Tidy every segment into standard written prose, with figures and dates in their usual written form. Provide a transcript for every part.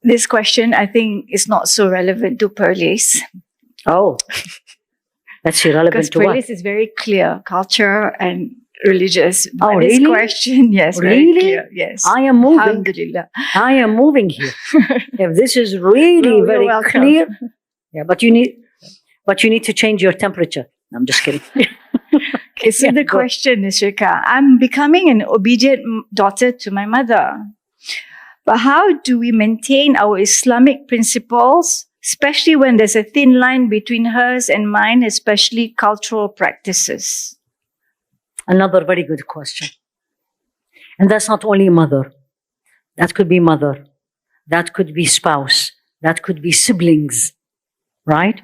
This question, I think, is not so relevant to Perlis. Oh, that's irrelevant Because to what? Perlis is very clear, culture and religious. But Oh, this really? question, yes, very Really? clear. Yes. I am moving. Alhamdulillah. I am moving here. If this is really You're very welcome. clear, yeah, but you need to change your temperature. I'm just kidding. Okay, so the question is, Shika, I'm becoming an obedient daughter to my mother. But how do we maintain our Islamic principles, especially when there's a thin line between hers and mine, especially cultural practices? Another very good question. And that's not only mother. That could be mother. That could be spouse. That could be siblings, right?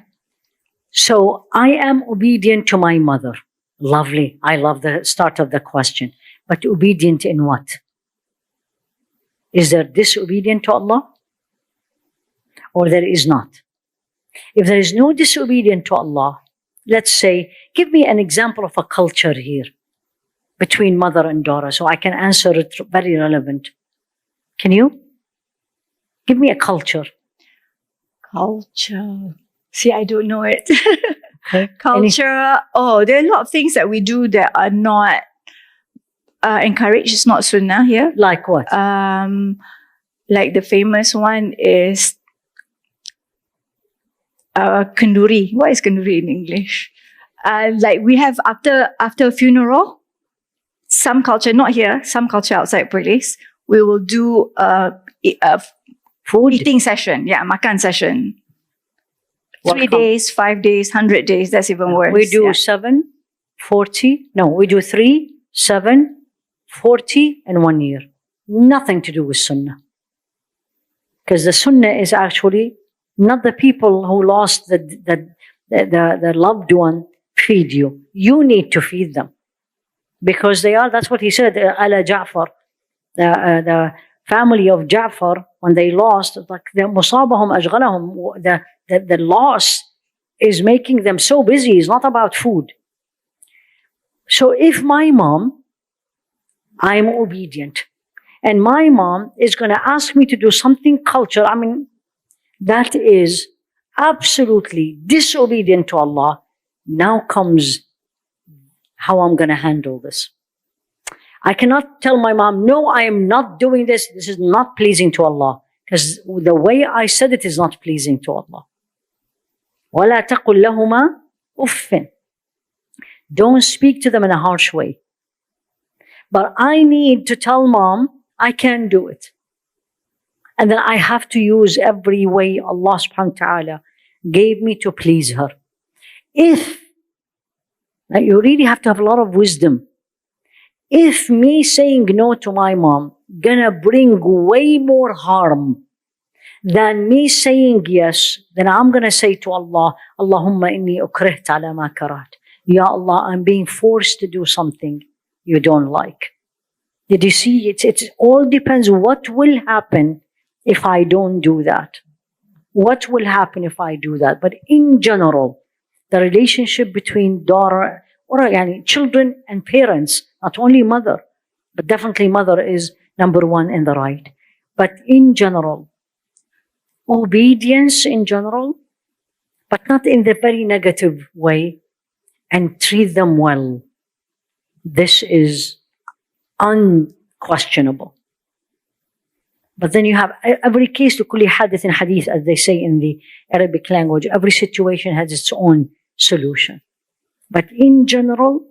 So I am obedient to my mother. Lovely. I love the start of the question. But obedient in what? Is there disobedient to Allah? Or there is not? If there is no disobedient to Allah, let's say, give me an example of a culture here between mother and daughter so I can answer it very relevant. Can you? Give me a culture. Culture. See, I don't know it. Okay. Culture. Oh, there are a lot of things that we do that are not encouraged. It's not sunnah here. Like what? Like the famous one is kenduri. What is kenduri in English? Like we have after a funeral, some culture, not here, some culture outside Perlis, we will do a Food? eating session. Yeah, makan session. What 3 days, 5 days, 100 days. That's even worse. We do yeah. 7, 40. No, we do 3, 7, 40, and 1 year. Nothing to do with sunnah. Because the sunnah is actually not the people who lost the loved one feed you. You need to feed them. Because they are, that's what he said, ala Ja'far. The family of Ja'far, when they lost, like the musabahum ashghalahum, the loss is making them so busy. It's not about food. So if my mom, I'm obedient, and my mom is going to ask me to do something cultural, I mean, that is absolutely disobedient to Allah. Now comes how I'm going to handle this. I cannot tell my mom, no, I am not doing this. This is not pleasing to Allah. Because the way I said it is not pleasing to Allah. وَلَا تَقُلْ لَهُمَا أُفٍّ. Don't speak to them in a harsh way. But I need to tell mom, I can't do it. And then I have to use every way Allah subhanahu wa ta'ala gave me to please her. Now you really have to have a lot of wisdom. If me saying no to my mom gonna bring way more harm than me saying yes, then I'm gonna say to Allah, Allahumma inni ukrihta ala ma karat. Ya Allah, I'm being forced to do something you don't like. Did you see? It all depends what will happen if I don't do that. What will happen if I do that? But in general, the relationship between daughter or children and parents, not only mother, but definitely mother is number one in the right. But in general, obedience in general, but not in the very negative way, and treat them well. This is unquestionable. But then you have every case, لكل حادث حديث, as they say in the Arabic language. Every situation has its own solution. But in general,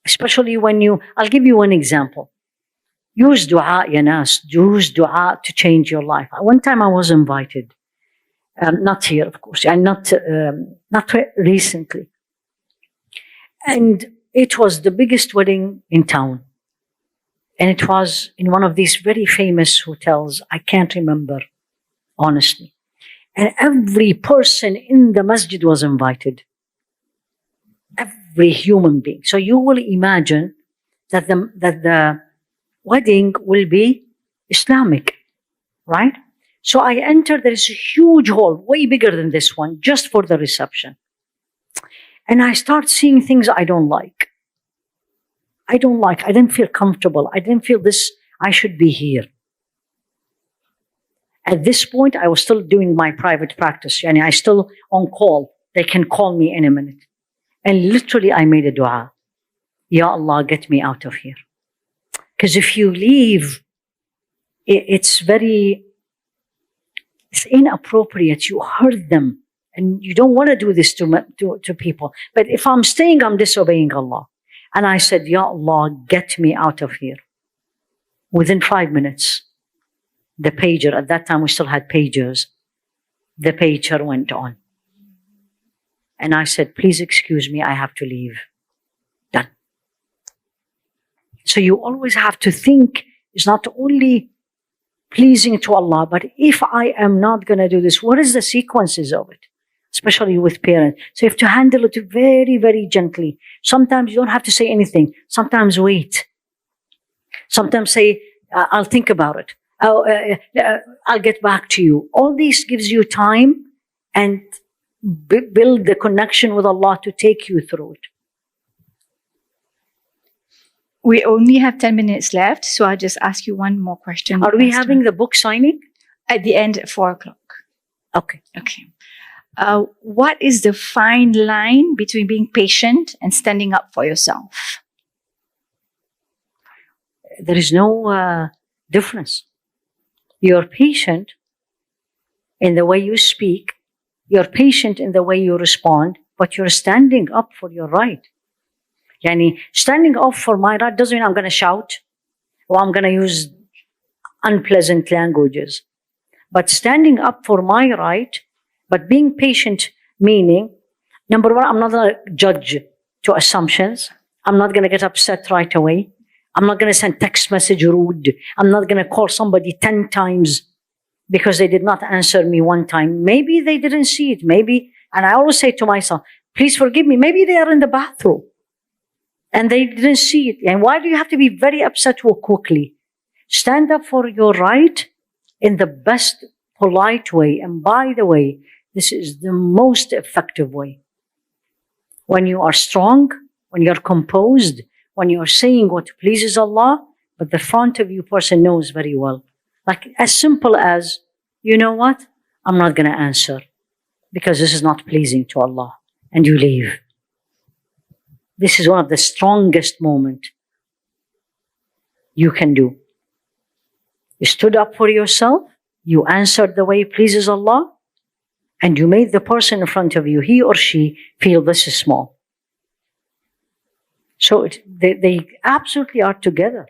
especially when I'll give you one example. Use dua, ya nas. Use dua to change your life. One time I was invited, not here, of course, and not recently. And it was the biggest wedding in town. And it was in one of these very famous hotels. I can't remember, honestly. And every person in the masjid was invited. Every human being. So you will imagine that the wedding will be Islamic, right? So I entered, there is a huge hall, way bigger than this one, just for the reception. And I start seeing things I don't like. I didn't feel comfortable. I didn't feel this, I should be here. At this point, I was still doing my private practice. Yani I still on call. They can call me in a minute. And literally, I made a dua. Ya Allah, get me out of here. Because if you leave, it's inappropriate. You hurt them. And you don't want to do this to people. But if I'm staying, I'm disobeying Allah. And I said, Ya Allah, get me out of here. Within 5 minutes, the pager, at that time we still had pagers, the pager went on. And I said, please excuse me, I have to leave. Done. So you always have to think, it's not only pleasing to Allah, but if I am not going to do this, what is the sequences of it? Especially with parents. So you have to handle it very, very gently. Sometimes you don't have to say anything. Sometimes wait. Sometimes say, I'll think about it. I'll get back to you. All this gives you time and build the connection with Allah to take you through it. We only have 10 minutes left, so I'll just ask you one more question. Are we having the book signing? At the end at 4 o'clock. Okay. Okay. What is the fine line between being patient and standing up for yourself? There is no difference. You're patient in the way you speak. You're patient in the way you respond, but you're standing up for your right. Yani, standing up for my right doesn't mean I'm going to shout or I'm going to use unpleasant languages. But standing up for my right, but being patient, meaning, number one, I'm not going to judge to assumptions. I'm not going to get upset right away. I'm not going to send text message rude. I'm not going to call somebody 10 times because they did not answer me one time. Maybe they didn't see it. Maybe, and I always say to myself, please forgive me. Maybe they are in the bathroom and they didn't see it. And why do you have to be very upset so quickly? Stand up for your right in the best polite way. And by the way, this is the most effective way. When you are strong, when you're composed, when you're saying what pleases Allah, but the front of you person knows very well. Like as simple as, you know what? I'm not going to answer because this is not pleasing to Allah. And you leave. This is one of the strongest moments you can do. You stood up for yourself. You answered the way it pleases Allah. And you made the person in front of you, he or she, feel this is small. So they absolutely are together.